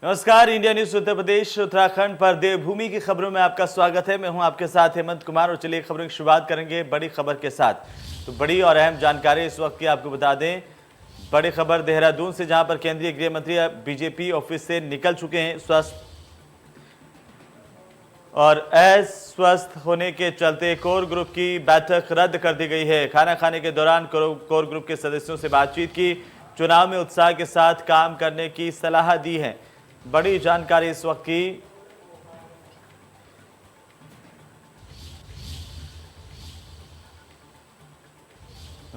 नमस्कार, India news Uttar Pradesh Uttarakhand पर देवभूमि की खबरों में आपका स्वागत है। मैं हूं आपके साथ हेमंत कुमार और चलिए खबरों की शुरुआत करेंगे बड़ी खबर के साथ। तो बड़ी और अहम जानकारी इस वक्त की आपको बता दें। बड़ी खबर देहरादून से, जहां पर केंद्रीय गृह मंत्री बीजेपी ऑफिस से निकल चुके हैं। स्वस्थ और अस्वस्थ होने के चलते कोर ग्रुप की बैठक रद्द कर दी गई है। खाना खाने के दौरान कोर ग्रुप के सदस्यों से बातचीत की, चुनाव में उत्साह के साथ काम करने की सलाह दी है। बड़ी जानकारी इस वक्त की।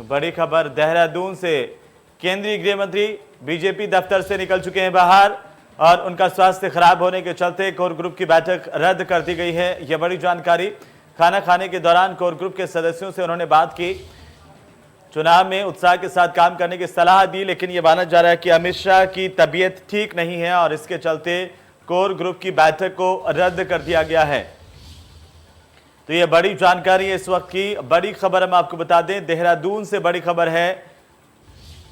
बड़ी खबर देहरादून से, केंद्रीय गृह मंत्री बीजेपी दफ्तर से निकल चुके हैं बाहर और उनका स्वास्थ्य खराब होने के चलते कोर ग्रुप की बैठक रद्द कर दी गई है। यह बड़ी जानकारी। खाना खाने के दौरान कोर ग्रुप के सदस्यों से उन्होंने बात की, चुनाव में उत्साह के साथ काम करने की सलाह दी, लेकिन यह माना जा रहा है कि अमित शाह की तबीयत ठीक नहीं है और इसके चलते कोर ग्रुप की बैठक को रद्द कर दिया गया है। तो यह बड़ी जानकारी है इस वक्त की। बड़ी खबर हम आपको बता दें, देहरादून से बड़ी खबर है।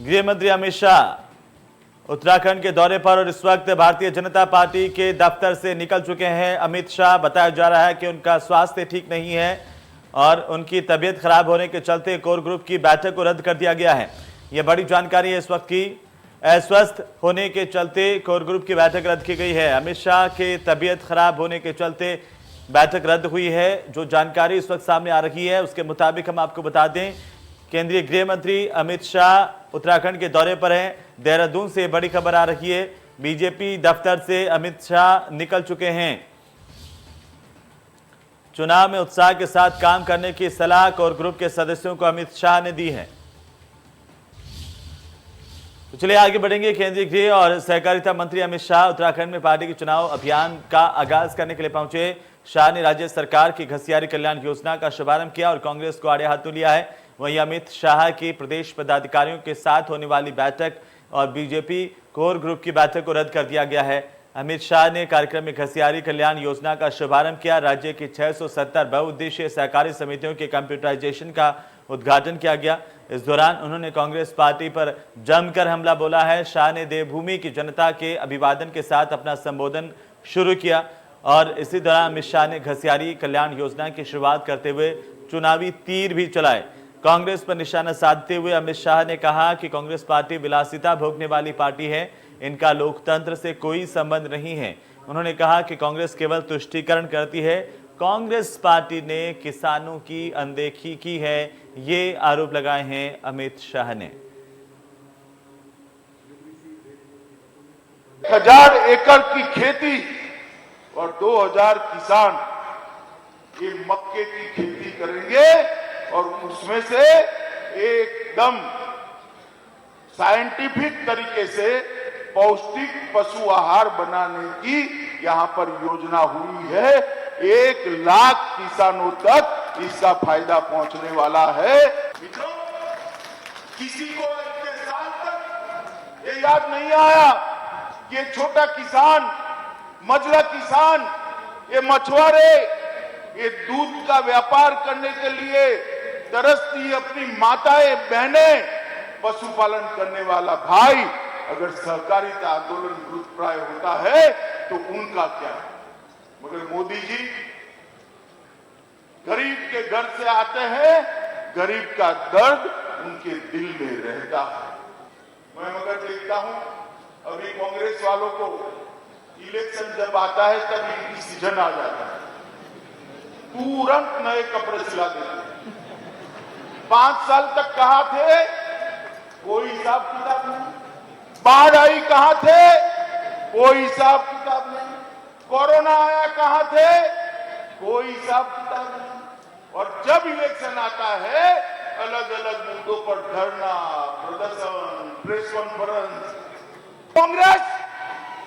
गृह मंत्री अमित शाह उत्तराखंड के दौरे पर और इस वक्त भारतीय जनता पार्टी के दफ्तर से निकल चुके हैं। अमित शाह, बताया जा रहा है कि उनका स्वास्थ्य ठीक नहीं है और उनकी तबीयत खराब होने के चलते कोर ग्रुप की बैठक को रद्द कर दिया गया है। यह बड़ी जानकारी है इस वक्त की। अस्वस्थ होने के चलते कोर ग्रुप की बैठक रद्द की गई है। अमित शाह के तबीयत खराब होने के चलते बैठक रद्द हुई है। जो जानकारी इस वक्त सामने आ रही है उसके मुताबिक हम आपको बता दें, केंद्रीय गृह मंत्री अमित शाह उत्तराखंड के दौरे पर हैं। देहरादून से बड़ी खबर आ रही है, बीजेपी दफ्तर से अमित शाह निकल चुके हैं। चुनाव में उत्साह के साथ काम करने की सलाह कोर ग्रुप के सदस्यों को अमित शाह ने दी है। तो चलिए आगे बढ़ेंगे। केंद्रीय गृह और सहकारिता मंत्री अमित शाह उत्तराखंड में पार्टी के चुनाव अभियान का आगाज करने के लिए पहुंचे। शाह ने राज्य सरकार की घसियारी कल्याण योजना का शुभारंभ किया और कांग्रेस को आड़े हाथों लिया है। वहीं अमित शाह की प्रदेश पदाधिकारियों के साथ होने वाली बैठक और बीजेपी कोर ग्रुप की बैठक को रद्द कर दिया गया है। अमित शाह ने कार्यक्रम में घसियारी कल्याण योजना का शुभारंभ किया। राज्य की 670 बहुउद्देशीय सहकारी समितियों के कंप्यूटराइजेशन का उद्घाटन किया गया। इस दौरान उन्होंने कांग्रेस पार्टी पर जमकर हमला बोला है। शाह ने देवभूमि की जनता के अभिवादन के साथ अपना संबोधन शुरू किया और इसी दौरान अमित शाह ने घसियारी कल्याण योजना की शुरुआत करते हुए चुनावी तीर भी चलाए। कांग्रेस पर निशाना साधते हुए अमित शाह ने कहा कि कांग्रेस पार्टी विलासिता भोगने वाली पार्टी है, इनका लोकतंत्र से कोई संबंध नहीं है। उन्होंने कहा कि कांग्रेस केवल तुष्टीकरण करती है। कांग्रेस पार्टी ने किसानों की अनदेखी की है, ये आरोप लगाए हैं अमित शाह ने। 1000 एकड़ की खेती और 2000 किसान ये मक्के की खेती करेंगे और उसमें से एकदम साइंटिफिक तरीके से पौष्टिक पशु आहार बनाने की यहां पर योजना हुई है। 1 लाख किसानों तक इसका फायदा पहुंचने वाला है। मित्रों, किसी को इतने साल तक ये याद नहीं आया कि ये छोटा किसान, मझला किसान, ये मछुआरे, ये दूध का व्यापार करने के लिए तरसती अपनी माताएं बहनें, पशुपालन करने वाला भाई अगर सहकारिता आंदोलन मृतप्राय होता है तो उनका क्या? मगर मोदी जी गरीब के घर से आते हैं, गरीब का दर्द उनके दिल में रहता है। मैं मगर देखता हूं अभी कांग्रेस वालों को इलेक्शन जब आता है तब इनकी सीजन आ जाता है, तुरंत नए कपड़े सिला देते हैं। 5 साल तक कहां थे, कोई हिसाब किताब नहीं। बाढ़ आई कहां थे, कोई हिसाब किताब नहीं। कोरोना आया कहां थे, कोई हिसाब किताब नहीं। और जब इलेक्शन आता है अलग अलग मुद्दों पर धरना, प्रदर्शन, प्रेस कॉन्फ्रेंस। कांग्रेस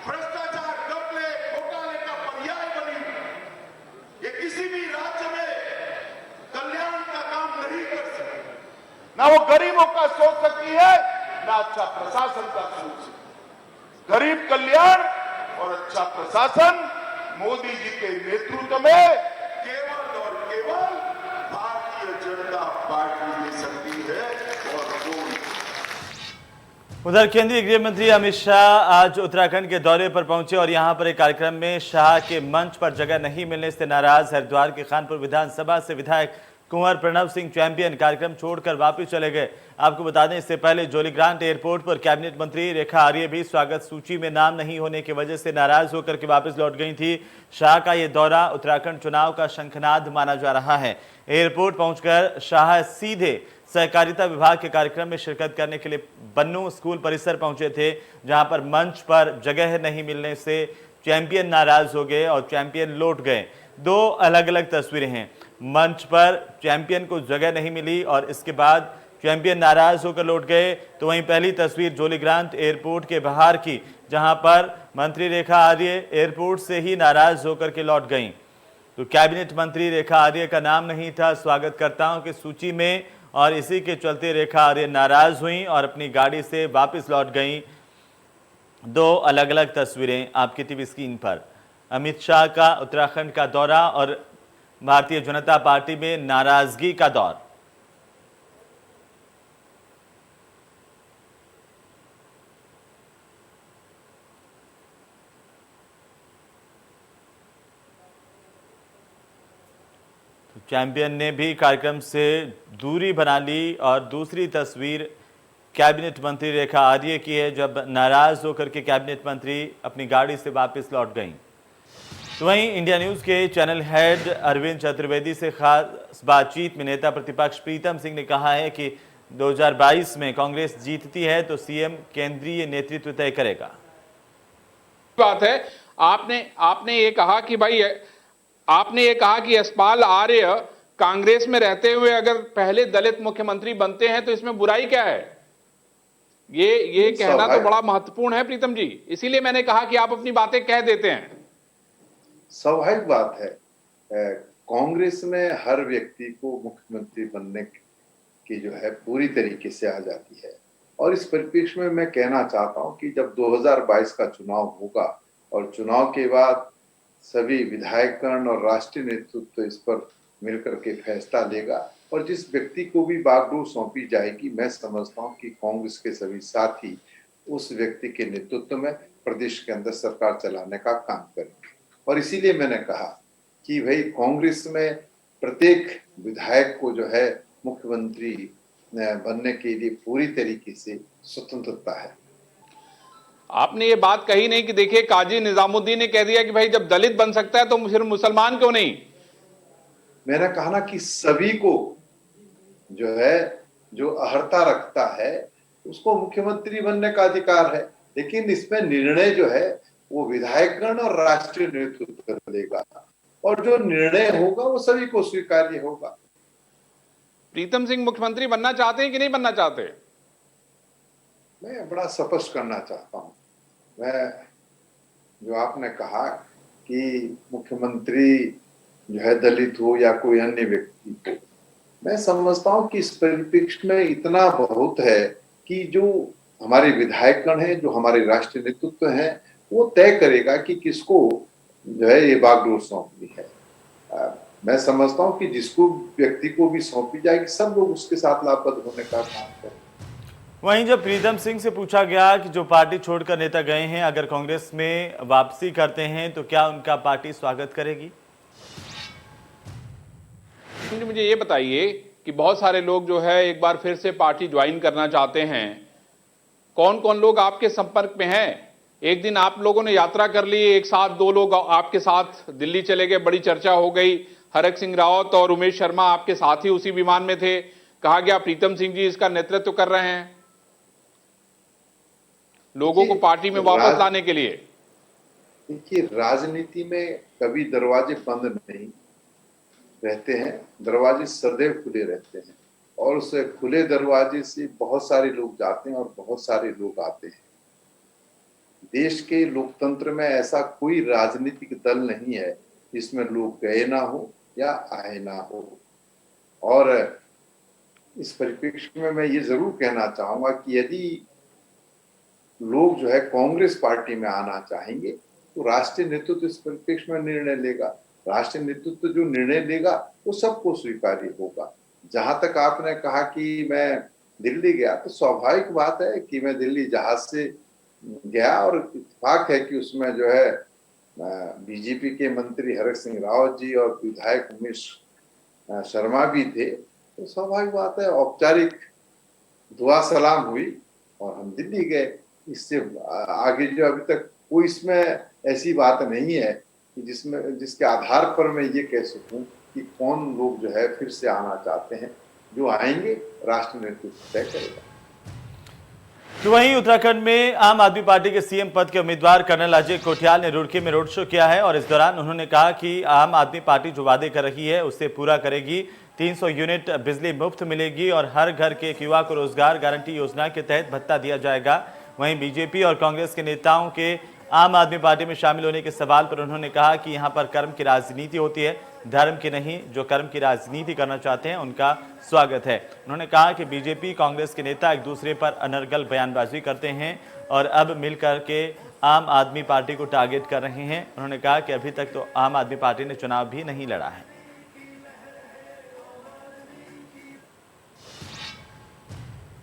भ्रष्टाचार, घपले, घोटाले का पर्याय बनी। ये किसी भी राज्य में कल्याण का काम नहीं कर सकती, ना वो गरीबों का सोच सकती है, ना अच्छा प्रशासन का सोच सकती। गरीब कल्याण और अच्छा प्रशासन मोदी जी के नेतृत्व में केवल और केवल भारतीय जनता पार्टी दे सकती है और कोई। उधर केंद्रीय गृह मंत्री अमित शाह आज उत्तराखंड के दौरे पर पहुंचे और यहां पर एक कार्यक्रम में शाह के मंच पर जगह नहीं मिलने से नाराज हरिद्वार के खानपुर विधानसभा से विधायक कुंवर प्रणव सिंह चैंपियन कार्यक्रम छोड़कर वापस चले गए। आपको बता दें, इससे पहले जोलीग्रांट एयरपोर्ट पर कैबिनेट मंत्री रेखा आर्य भी स्वागत सूची में नाम नहीं होने की वजह से नाराज होकर के वापस लौट गई थी। शाह का ये दौरा उत्तराखंड चुनाव का शंखनाद माना जा रहा है। एयरपोर्ट पहुंचकर शाह सीधे सहकारिता विभाग के कार्यक्रम में शिरकत करने के लिए बन्नू स्कूल परिसर पहुंचे थे, जहां पर मंच पर जगह नहीं मिलने से चैंपियन नाराज हो गए और चैंपियन लौट गए। दो अलग अलग तस्वीरें हैं। मंच पर चैंपियन को जगह नहीं मिली और इसके बाद चैंपियन नाराज होकर लौट गए। तो वहीं पहली तस्वीर जोलीग्रांट एयरपोर्ट के बाहर की, जहां पर मंत्री रेखा आर्य एयरपोर्ट से ही नाराज होकर के लौट गईं। तो कैबिनेट मंत्री रेखा आर्य का नाम नहीं था स्वागतकर्ताओं की सूची में और इसी के चलते रेखा आर्य नाराज हुई और अपनी गाड़ी से वापस लौट गईं। दो अलग अलग तस्वीरें आपकी टीवी स्क्रीन पर। अमित शाह का उत्तराखंड का दौरा और भारतीय जनता पार्टी में नाराजगी का दौर। चैंपियन ने भी कार्यक्रम से दूरी बना ली और दूसरी तस्वीर कैबिनेट मंत्री रेखा आर्य की है, जब नाराज होकर के कैबिनेट मंत्री अपनी गाड़ी से वापस लौट गईं। तो वहीं इंडिया न्यूज के चैनल हेड अरविंद चतुर्वेदी से खास बातचीत में नेता प्रतिपक्ष प्रीतम सिंह ने कहा है कि 2022 में कांग्रेस जीतती है तो सीएम केंद्रीय नेतृत्व तय करेगा। बात है, आपने ये कहा कि भाई आपने ये कहा कि यशपाल आर्य कांग्रेस में रहते हुए अगर पहले दलित मुख्यमंत्री बनते हैं तो इसमें बुराई क्या है? ये कहना तो बड़ा महत्वपूर्ण है प्रीतम जी, इसीलिए मैंने कहा कि आप अपनी बातें कह देते हैं। स्वाभाविक बात है, कांग्रेस में हर व्यक्ति को मुख्यमंत्री बनने की जो है पूरी तरीके से आजादी है और इस परिप्रेक्ष्य में मैं कहना चाहता हूं कि जब 2022 का चुनाव होगा और चुनाव के बाद सभी विधायकगण और राष्ट्रीय नेतृत्व इस पर मिलकर के फैसला लेगा और जिस व्यक्ति को भी बागडोर सौंपी जाएगी, मैं समझता हूं कि कांग्रेस के सभी साथी उस व्यक्ति के नेतृत्व में प्रदेश के अंदर सरकार चलाने का काम करेंगे। और इसीलिए मैंने कहा कि भाई कांग्रेस में प्रत्येक विधायक को जो है मुख्यमंत्री बनने के लिए पूरी तरीके से स्वतंत्रता है। आपने ये बात कही नहीं कि देखिए काजी निजामुद्दीन ने कह दिया कि भाई जब दलित बन सकता है तो फिर मुसलमान क्यों नहीं? मैंने कहा ना कि सभी को जो है, जो अहर्ता रखता है उसको मुख्यमंत्री बनने का अधिकार है, लेकिन इसमें निर्णय जो है वो विधायकगण और राष्ट्रीय नेतृत्व लेगा और जो निर्णय होगा वो सभी को स्वीकार्य होगा। प्रीतम सिंह मुख्यमंत्री बनना चाहते हैं कि नहीं बनना चाहते? मैं बड़ा स्पष्ट करना चाहता हूं, मैं जो आपने कहा कि मुख्यमंत्री जो है दलित हो या कोई अन्य व्यक्ति हो, मैं समझता हूं कि इस परिप्रेक्ष्य में इतना बहुत है कि जो हमारे विधायकगण हैं, जो हमारे राष्ट्रीय नेतृत्व हैं, वो तय करेगा कि किसको जो है ये बागडोर सौंपनी है। मैं समझता हूं कि जिसको व्यक्ति को भी सौंपी जाएगी सब लोग उसके साथ लाभप्रद होने का काम करें। वहीं जब प्रीतम सिंह से पूछा गया कि जो पार्टी छोड़कर नेता गए हैं अगर कांग्रेस में वापसी करते हैं तो क्या उनका पार्टी स्वागत करेगी? मुझे ये बताइए कि बहुत सारे लोग जो है एक बार फिर से पार्टी ज्वाइन करना चाहते हैं, कौन कौन लोग आपके संपर्क में हैं? एक दिन आप लोगों ने यात्रा कर ली, एक साथ दो लोग आपके साथ दिल्ली चले गए, बड़ी चर्चा हो गई। हरक सिंह रावत और उमेश शर्मा आपके साथ ही उसी विमान में थे, कहा गया प्रीतम सिंह जी इसका नेतृत्व कर रहे हैं लोगों को पार्टी में वापस लाने के लिए। देखिए, राजनीति में कभी दरवाजे बंद नहीं रहते हैं, दरवाजे सदैव खुले रहते हैं और उस खुले दरवाजे से बहुत सारे लोग जाते हैं और बहुत सारे लोग आते हैं। देश के लोकतंत्र में ऐसा कोई राजनीतिक दल नहीं है जिसमें लोग गए ना हो या आए ना हो। और इस परिप्रेक्ष्य में मैं ये जरूर कहना चाहूंगा कि यदि लोग जो है कांग्रेस पार्टी में आना चाहेंगे तो राष्ट्रीय नेतृत्व इस परिप्रेक्ष्य में निर्णय लेगा। राष्ट्रीय नेतृत्व जो निर्णय लेगा वो सबको स्वीकार्य होगा। जहां तक आपने कहा कि मैं दिल्ली गया तो स्वाभाविक बात है कि मैं दिल्ली जहाज से गया, और इत्तेफाक है कि उसमें जो है बीजेपी के मंत्री हरक सिंह रावत जी और विधायक उमेश शर्मा भी थे। तो स्वाभाविक बात है, औपचारिक दुआ सलाम हुई और हम दिल्ली गए। इससे आगे जो अभी तक कोई इसमें ऐसी बात नहीं है कि जिसके आधार पर मैं ये कह सकूं कि कौन लोग जो है फिर से आना चाहते हैं। जो आएंगे राष्ट्र नेतृत्व तय करेगा। तो वहीं उत्तराखंड में आम आदमी पार्टी के सीएम पद के उम्मीदवार कर्नल अजय कोठियाल ने रुड़की में रोड शो किया है और इस दौरान उन्होंने कहा कि आम आदमी पार्टी जो वादे कर रही है उसे पूरा करेगी। 300 यूनिट बिजली मुफ्त मिलेगी और हर घर के एक युवा को रोजगार गारंटी योजना के तहत भत्ता दिया जाएगा। वहीं बीजेपी और कांग्रेस के नेताओं के आम आदमी पार्टी में शामिल होने के सवाल पर उन्होंने कहा कि यहां पर कर्म की राजनीति होती है, धर्म की नहीं। जो कर्म की राजनीति करना चाहते हैं उनका स्वागत है। उन्होंने कहा कि बीजेपी कांग्रेस के नेता एक दूसरे पर अनर्गल बयानबाजी करते हैं और अब मिलकर के आम आदमी पार्टी को टारगेट कर रहे हैं। उन्होंने कहा कि अभी तक तो आम आदमी पार्टी ने चुनाव भी नहीं लड़ा है।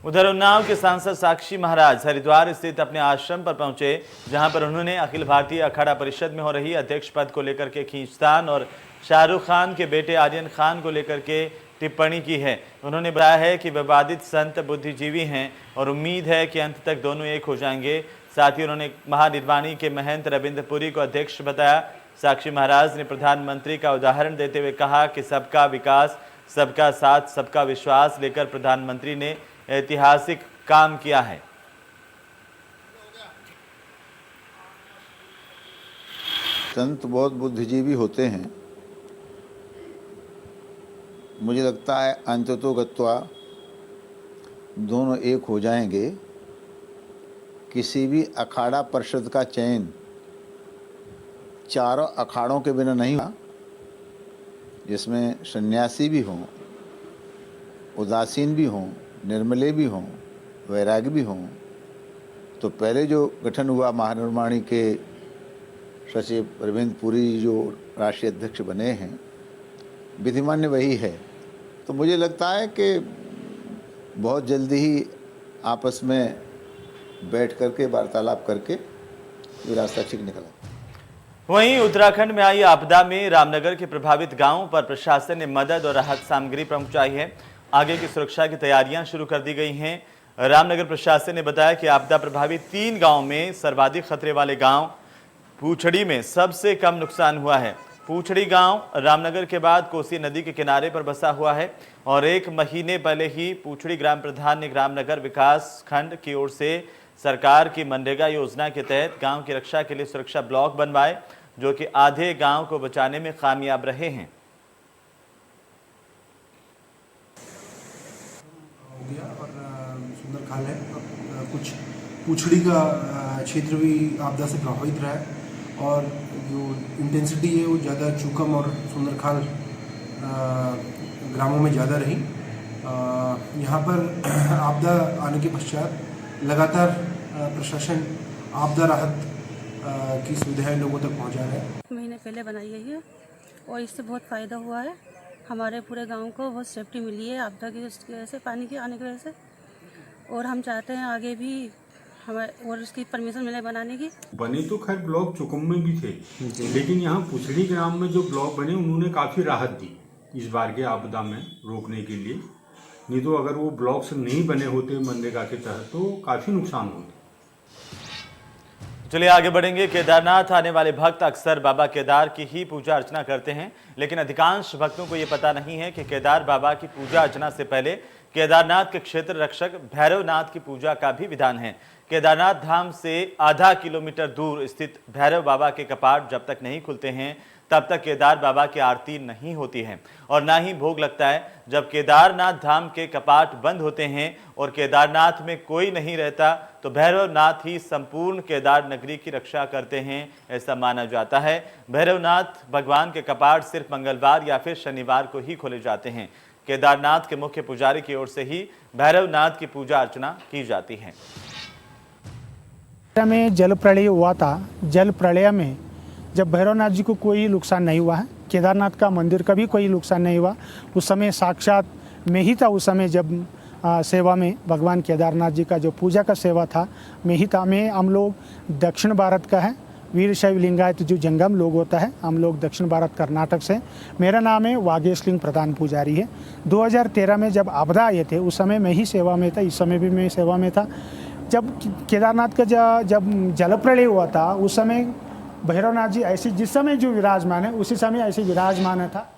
उधर उन्नाव के सांसद साक्षी महाराज हरिद्वार स्थित अपने आश्रम पर पहुंचे, जहां पर उन्होंने अखिल भारतीय अखाड़ा परिषद में हो रही अध्यक्ष पद को लेकर के खींचतान और शाहरुख खान के बेटे आर्यन खान को लेकर के टिप्पणी की है। उन्होंने बताया है कि विवादित संत बुद्धिजीवी हैं और उम्मीद है कि अंत तक दोनों एक हो जाएंगे। साथ ही उन्होंने महानिर्वाणी के महंत रविंद्र पुरी को अध्यक्ष बताया। साक्षी महाराज ने प्रधानमंत्री का उदाहरण देते हुए कहा कि सबका विकास, सबका साथ, सबका विश्वास लेकर प्रधानमंत्री ने ऐतिहासिक काम किया है। संत बहुत बुद्धिजीवी होते हैं। मुझे लगता है अंततो गत्वा दोनों एक हो जाएंगे। किसी भी अखाड़ा परिषद का चयन चारों अखाड़ों के बिना नहीं हुआ, जिसमें सन्यासी भी हों, उदासीन भी हों, निर्मले भी हों, वैरागी भी हों। तो पहले जो गठन हुआ महानिर्वाणी के सचिव रविंद्र पुरी जो राष्ट्रीय अध्यक्ष बने हैं, विधिमान्य वही है। तो मुझे लगता है कि बहुत जल्दी ही आपस में बैठ करके वार्तालाप करके ये रास्ता ठीक निकला। वहीं उत्तराखंड में आई आपदा में रामनगर के प्रभावित गांवों पर प्रशासन ने मदद और राहत सामग्री पहुंचाई है। आगे की सुरक्षा की तैयारियां शुरू कर दी गई हैं। रामनगर प्रशासन ने बताया कि आपदा प्रभावित 3 गांव में सर्वाधिक खतरे वाले गांव पूछड़ी में सबसे कम नुकसान हुआ है। पूछड़ी गांव रामनगर के बाद कोसी नदी के किनारे पर बसा हुआ है और 1 महीने पहले ही पूछड़ी ग्राम प्रधान ने रामनगर विकास खंड की ओर से सरकार की मनरेगा योजना के तहत गांव की रक्षा के लिए सुरक्षा ब्लॉक बनवाए, जो कि आधे गांव को बचाने में कामयाब रहे हैं। हो गया और सुंदर खाल है। कुछ पूछड़ी का क्षेत्र भी आपदा से प्रभावित रहा है और जो इंटेंसिटी है वो ज़्यादा चूकम और सुंदर खाल ग्रामों में ज़्यादा रही। यहाँ पर आपदा आने के पश्चात लगातार प्रशासन आपदा राहत की सुविधाएं लोगों तक पहुँचा रहा है। महीने पहले बनाई गई है और इससे बहुत फ़ायदा हुआ है। हमारे पूरे गांव को बहुत सेफ्टी मिली है आपदा की वजह से, पानी के आने की वजह से। और हम चाहते हैं आगे भी हमें और उसकी परमिशन मिले बनाने की। बने तो खैर ब्लॉक चुकम में भी थे, लेकिन यहाँ पुछड़ी ग्राम में जो ब्लॉक बने उन्होंने काफ़ी राहत दी इस बार के आपदा में रोकने के लिए। नहीं तो अगर वो ब्लॉक्स नहीं बने होते मनरेगा के तहत तो काफ़ी नुकसान होता। चलिए आगे बढ़ेंगे। केदारनाथ आने वाले भक्त अक्सर बाबा केदार की ही पूजा अर्चना करते हैं, लेकिन अधिकांश भक्तों को ये पता नहीं है कि केदार बाबा की पूजा अर्चना से पहले केदारनाथ के क्षेत्र रक्षक भैरवनाथ की पूजा का भी विधान है। केदारनाथ धाम से आधा किलोमीटर दूर स्थित भैरव बाबा के कपाट जब तक नहीं खुलते हैं तब तक केदार बाबा की आरती नहीं होती है और ना ही भोग लगता है। जब केदारनाथ धाम के कपाट बंद होते हैं और केदारनाथ में कोई नहीं रहता तो भैरवनाथ ही संपूर्ण केदार नगरी की रक्षा करते हैं, ऐसा माना जाता है। भैरवनाथ भगवान के कपाट सिर्फ मंगलवार या फिर शनिवार को ही खोले जाते हैं। केदारनाथ के मुख्य पुजारी की ओर से ही भैरवनाथ की पूजा अर्चना की जाती है। में जल प्रलय हुआ था। जल प्रलय में जब भैरवनाथ जी को कोई नुकसान नहीं हुआ है, केदारनाथ का मंदिर का भी कोई नुकसान नहीं हुआ। उस समय साक्षात में ही था। उस समय जब सेवा में, भगवान केदारनाथ जी का जो पूजा का सेवा था मैं ही था। मैं हम लोग दक्षिण भारत का है, वीरशैव लिंगायत जो जंगम लोग होता है, हम लोग दक्षिण भारत कर्नाटक से। मेरा नाम है वागेशलिंग प्रधान पुजारी है। 2013 में जब आपदा आए थे उस समय मैं ही सेवा में था, इस समय भी मैं सेवा में था। जब केदारनाथ का जब जल प्रलय हुआ था उस समय भैरवनाथ जी ऐसे जिस समय जो विराजमान है उसी समय ऐसे विराजमान था।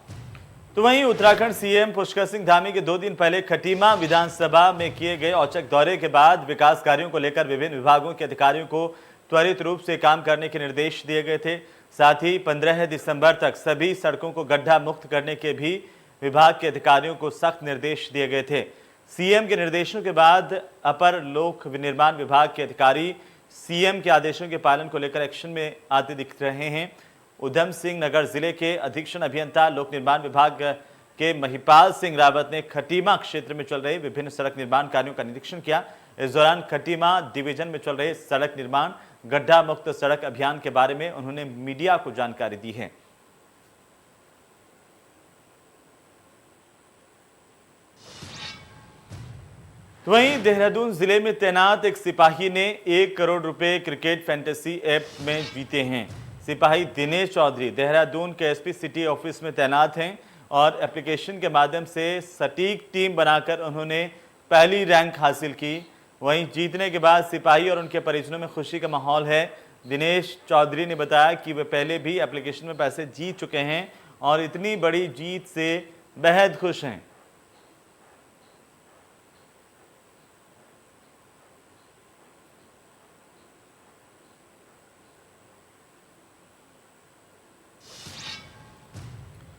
तो वहीं उत्तराखंड सीएम पुष्कर सिंह धामी के 2 दिन पहले खटीमा विधानसभा में किए गए औचक दौरे के बाद विकास कार्यों को लेकर विभिन्न विभागों के अधिकारियों को त्वरित रूप से काम करने के निर्देश दिए गए थे। साथ ही 15 दिसंबर तक सभी सड़कों को गड्ढा मुक्त करने के भी विभाग के अधिकारियों को सख्त निर्देश दिए गए थे। सीएम के निर्देशों के बाद अपर लोक निर्माण विभाग के अधिकारी सीएम के आदेशों के पालन को लेकर एक्शन में आते दिख रहे हैं। उधम सिंह नगर जिले के अधीक्षण अभियंता लोक निर्माण विभाग के महिपाल सिंह रावत ने खटीमा क्षेत्र में चल रहे विभिन्न सड़क निर्माण कार्यों का निरीक्षण किया। इस दौरान खटीमा डिवीजन में चल रहे सड़क निर्माण गड्ढा मुक्त सड़क अभियान के बारे में उन्होंने मीडिया को जानकारी दी है। तो वहीं देहरादून जिले में तैनात एक सिपाही ने 1 करोड़ रुपए क्रिकेट फैंटेसी ऐप में जीते हैं। सिपाही दिनेश चौधरी देहरादून के एसपी सिटी ऑफिस में तैनात हैं और एप्लीकेशन के माध्यम से सटीक टीम बनाकर उन्होंने पहली रैंक हासिल की। वहीं जीतने के बाद सिपाही और उनके परिजनों में खुशी का माहौल है। दिनेश चौधरी ने बताया कि वे पहले भी एप्लीकेशन में पैसे जीत चुके हैं और इतनी बड़ी जीत से बेहद खुश हैं।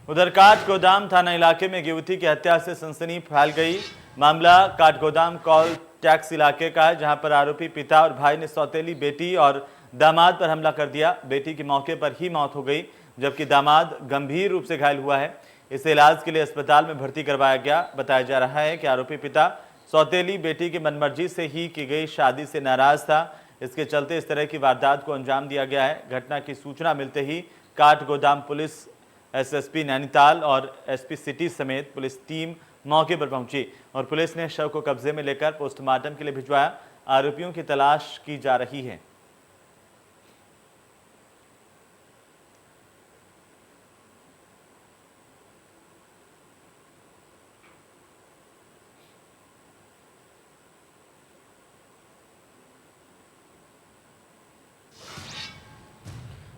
उधर काठगोदाम थाना इलाके में युवती की हत्या से सनसनी फैल गई। मामला काठगोदाम कॉल टैक्स इलाके का है, जहां पर आरोपी पिता और भाई ने सौतेली बेटी और दामाद पर हमला कर दिया। बेटी की मौके पर ही मौत हो गई, जबकि दामाद गंभीर रूप से घायल हुआ है। इसे इलाज के लिए अस्पताल में भर्ती करवाया गया। बताया जा रहा है कि आरोपी पिता सौतेली बेटी की मनमर्जी से ही की गई शादी से नाराज था। इसके चलते इस तरह की वारदात को अंजाम दिया गया है। घटना की सूचना मिलते ही काठगोदाम पुलिस, एसएसपी नैनीताल और एसपी सिटी समेत पुलिस टीम मौके पर पहुंची और पुलिस ने शव को कब्जे में लेकर पोस्टमार्टम के लिए भिजवाया। आरोपियों की तलाश की जा रही है।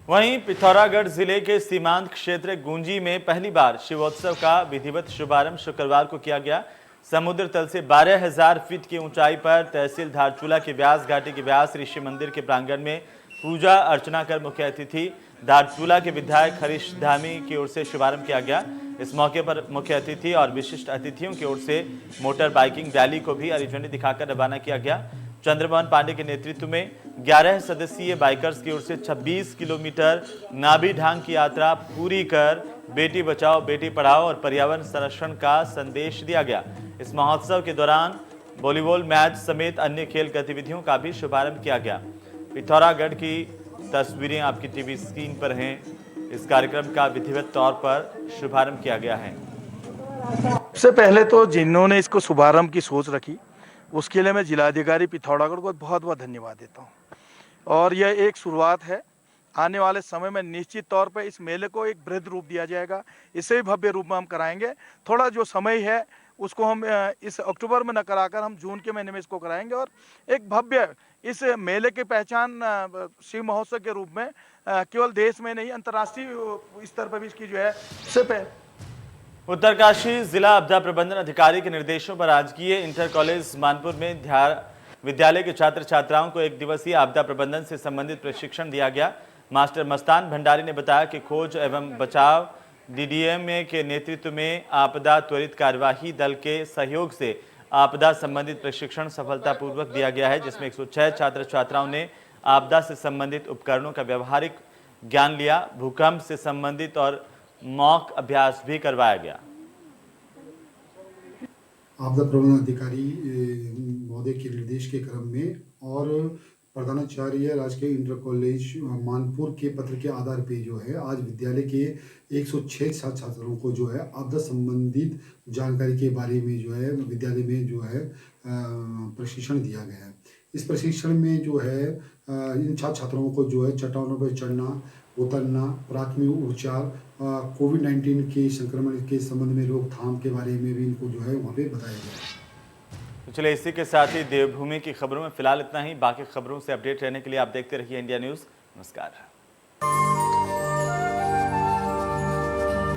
वहीं पिथौरागढ़ जिले के सीमांत क्षेत्र गुंजी में पहली बार शिवोत्सव का विधिवत शुभारंभ शुक्रवार को किया गया। समुद्र तल से 12,000 फीट की ऊंचाई पर तहसील धारचूला के व्यास घाटी के व्यास ऋषि मंदिर के प्रांगण में पूजा अर्चना कर मुख्य अतिथि धारचूला के विधायक हरीश धामी की ओर से शुभारंभ किया गया। इस मौके पर मुख्य अतिथि और विशिष्ट अतिथियों की ओर से मोटर बाइकिंग रैली को भी हरी झंडी दिखाकर रवाना किया गया। चंद्रमोहन पांडे के नेतृत्व में 11 सदस्यीय बाइकर्स की ओर से 26 किलोमीटर नाभि ढांग की यात्रा पूरी कर बेटी बचाओ बेटी पढ़ाओ और पर्यावरण संरक्षण का संदेश दिया गया। इस महोत्सव के दौरान वॉलीबॉल मैच समेत अन्य खेल गतिविधियों का भी शुभारंभ किया गया। पिथौरागढ़ की तस्वीरें आपकी टीवी स्क्रीन पर हैं। इस कार्यक्रम का विधिवत तौर पर शुभारंभ किया गया है। सबसे पहले तो जिन्होंने इसको शुभारंभ की सोच रखी उसके लिए मैं जिलाधिकारी पिथौरागढ़ को बहुत बहुत धन्यवाद देता हूं। और यह एक शुरुआत है। आने वाले समय में निश्चित तौर पर इस मेले को एक बृहद रूप दिया जाएगा। इसे भी भव्य रूप में हम कराएंगे। थोड़ा जो समय है उसको हम इस अक्टूबर में न कराकर हम जून के महीने में इसको कराएंगे और एक भव्य इस मेले की पहचान शिव महोत्सव के रूप में केवल देश में नहीं अंतर्राष्ट्रीय स्तर पर भी इसकी जो है उत्तरकाशी जिला आपदा प्रबंधन अधिकारी के निर्देशों पर राजकीय इंटर कॉलेज मानपुर में विद्यालय के छात्र छात्राओं को 1 दिवसीय आपदा प्रबंधन से संबंधित प्रशिक्षण दिया गया। मास्टर मस्तान भंडारी ने बताया कि खोज एवं बचाव डीडीएमए के नेतृत्व में आपदा त्वरित कार्यवाही दल के सहयोग से आपदा संबंधित प्रशिक्षण सफलतापूर्वक दिया गया है, जिसमें 106 छात्र छात्राओं ने आपदा से संबंधित उपकरणों का व्यवहारिक ज्ञान लिया। भूकंप से संबंधित और मॉक अभ्यास भी करवाया गया। आपदा प्रबंधन अधिकारी महोदय के निर्देश के क्रम में और प्रधानाचार्य राजकीय इंटर कॉलेज मानपुर के पत्र के आधार पे जो है आज विद्यालय के 106 छात्रों को जो है आपदा संबंधित जानकारी के बारे में जो है विद्यालय में जो है प्रशिक्षण दिया गया है। इस प्रशिक्षण में जो है इन छात्रों को जो है चट्टानों पर चढ़ना, उतरना, प्राथमिक उपचार, कोविड-19 के संक्रमण के संबंध में रोकथाम के बारे में भी इनको जो है वहाँ पे बताया गया। तो चलिए इसी के साथ ही देवभूमि की खबरों में फिलहाल इतना ही। बाकी खबरों से अपडेट रहने के लिए आप देखते रहिए इंडिया न्यूज़। नमस्कार।